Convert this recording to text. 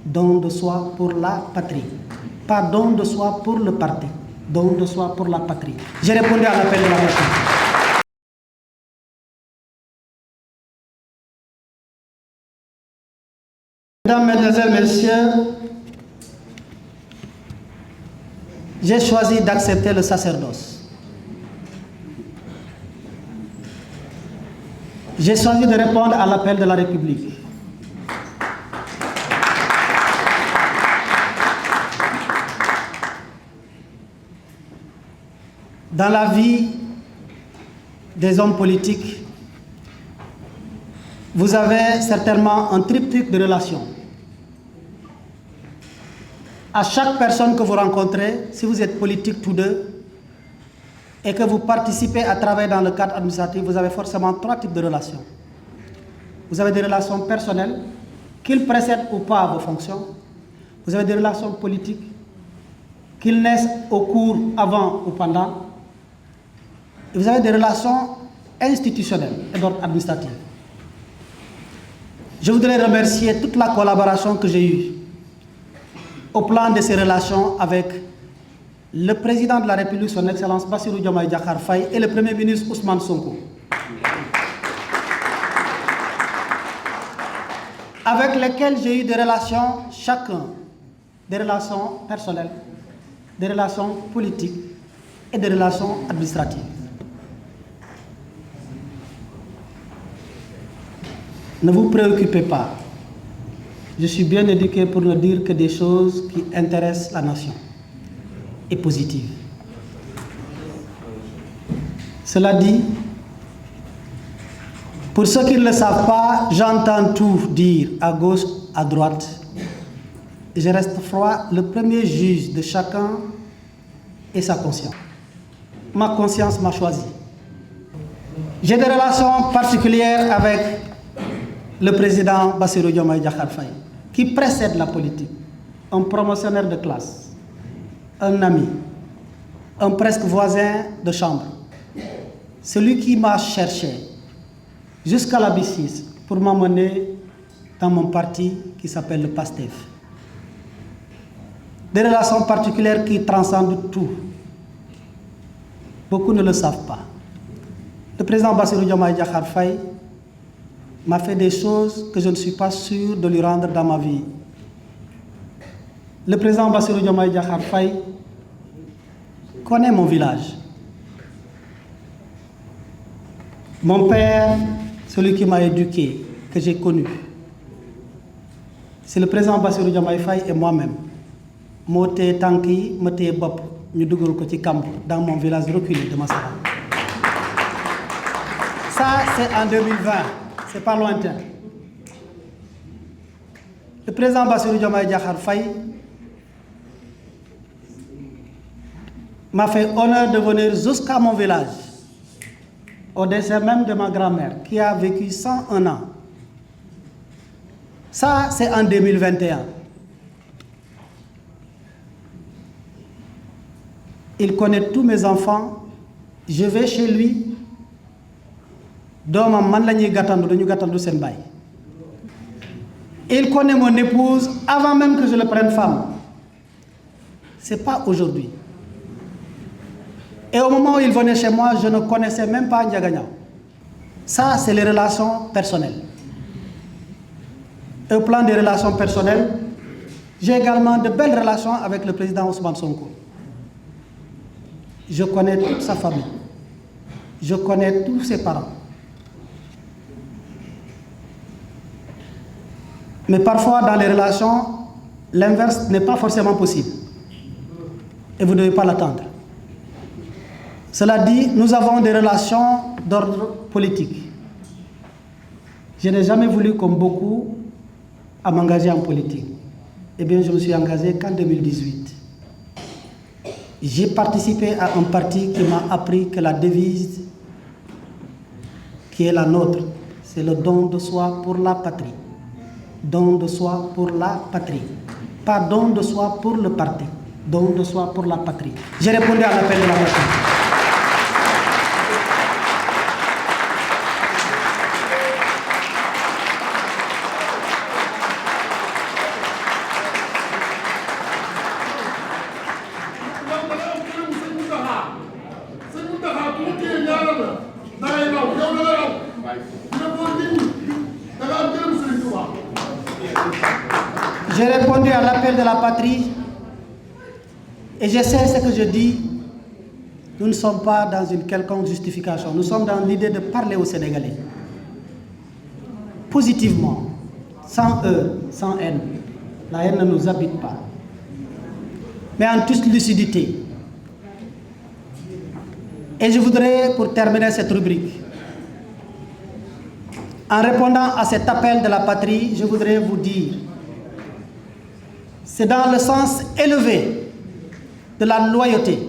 don de soi pour la patrie. Pas don de soi pour le parti, don de soi pour la patrie. J'ai répondu à l'appel de la patrie. Mesdames, Mesdemoiselles, Messieurs, j'ai choisi d'accepter le sacerdoce. J'ai choisi de répondre à l'appel de la République. Dans la vie des hommes politiques, vous avez certainement un triptyque de relations. À chaque personne que vous rencontrez, si vous êtes politique tous deux, et que vous participez à travailler dans le cadre administratif, vous avez forcément trois types de relations. Vous avez des relations personnelles, qu'ils précèdent ou pas vos fonctions. Vous avez des relations politiques, qu'ils naissent au cours, avant ou pendant. Et vous avez des relations institutionnelles et d'ordre administratif. Je voudrais remercier toute la collaboration que j'ai eue au plan de ces relations avec le président de la République, son Excellence Bassirou Diomaye Diakhar Faye, et le Premier ministre Ousmane Sonko, avec lesquels j'ai eu des relations, chacun, des relations personnelles, des relations politiques et des relations administratives. Ne vous préoccupez pas, je suis bien éduqué pour ne dire que des choses qui intéressent la nation et positives. Cela dit, pour ceux qui ne le savent pas, j'entends tout dire à gauche, à droite. Je reste froid, le premier juge de chacun est sa conscience. Ma conscience m'a choisi. J'ai des relations particulières avec le président Bassirou Diomaye Diakhar Faye, qui précède la politique, un promotionnaire de classe, un ami, un presque voisin de chambre, celui qui m'a cherché jusqu'à la B6 pour m'emmener dans mon parti qui s'appelle le PASTEF. Des relations particulières qui transcendent tout. Beaucoup ne le savent pas. Le président Bassirou Diomaye Diakhar Faye m'a fait des choses que je ne suis pas sûr de lui rendre dans ma vie. Le président Bassirou Diomaye Diakhar Faye connaît mon village. Mon père, celui qui m'a éduqué, que j'ai connu, c'est le président Bassirou Diomaye Faye et moi-même. Moté Tanki, Moté Bop, nous dougoul Koti Kamp, dans mon village reculé de Massara. Ça, c'est en 2020, c'est pas lointain. Le président Bassirou Diomaye Diakhar Faye m'a fait honneur de venir jusqu'à mon village, au décès même de ma grand-mère, qui a vécu 101 ans. Ça, c'est en 2021. Il connaît tous mes enfants. Je vais chez lui. Il connaît mon épouse avant même que je le prenne femme. Ce n'est pas aujourd'hui. Et au moment où il venait chez moi, je ne connaissais même pas Ndiaganya. Ça, c'est les relations personnelles. Et au plan des relations personnelles, j'ai également de belles relations avec le président Ousmane Sonko. Je connais toute sa famille. Je connais tous ses parents. Mais parfois, dans les relations, l'inverse n'est pas forcément possible. Et vous ne devez pas l'attendre. Cela dit, nous avons des relations d'ordre politique. Je n'ai jamais voulu, comme beaucoup, à m'engager en politique. Eh bien, je me suis engagé qu'en 2018. J'ai participé à un parti qui m'a appris que la devise qui est la nôtre, c'est le don de soi pour la patrie. Don de soi pour la patrie. Pas don de soi pour le parti. Don de soi pour la patrie. J'ai répondu à l'appel de la patrie. J'ai répondu à l'appel de la patrie et je sais ce que je dis. Nous ne sommes pas dans une quelconque justification. Nous sommes dans l'idée de parler aux Sénégalais. Positivement, sans eux, sans haine. La haine ne nous habite pas. Mais en toute lucidité. Et je voudrais, pour terminer cette rubrique, en répondant à cet appel de la patrie, je voudrais vous dire, c'est dans le sens élevé de la loyauté,